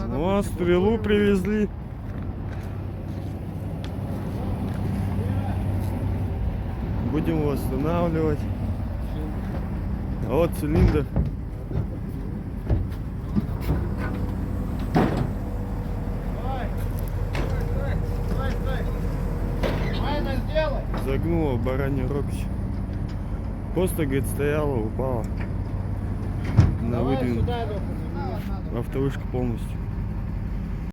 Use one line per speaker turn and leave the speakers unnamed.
Ну, стрелу привезли. Будем восстанавливать. А вот цилиндр. Загнула баранью рогощ. Просто, говорит, стояла, упала. На выдвинутую. Автовышка полностью.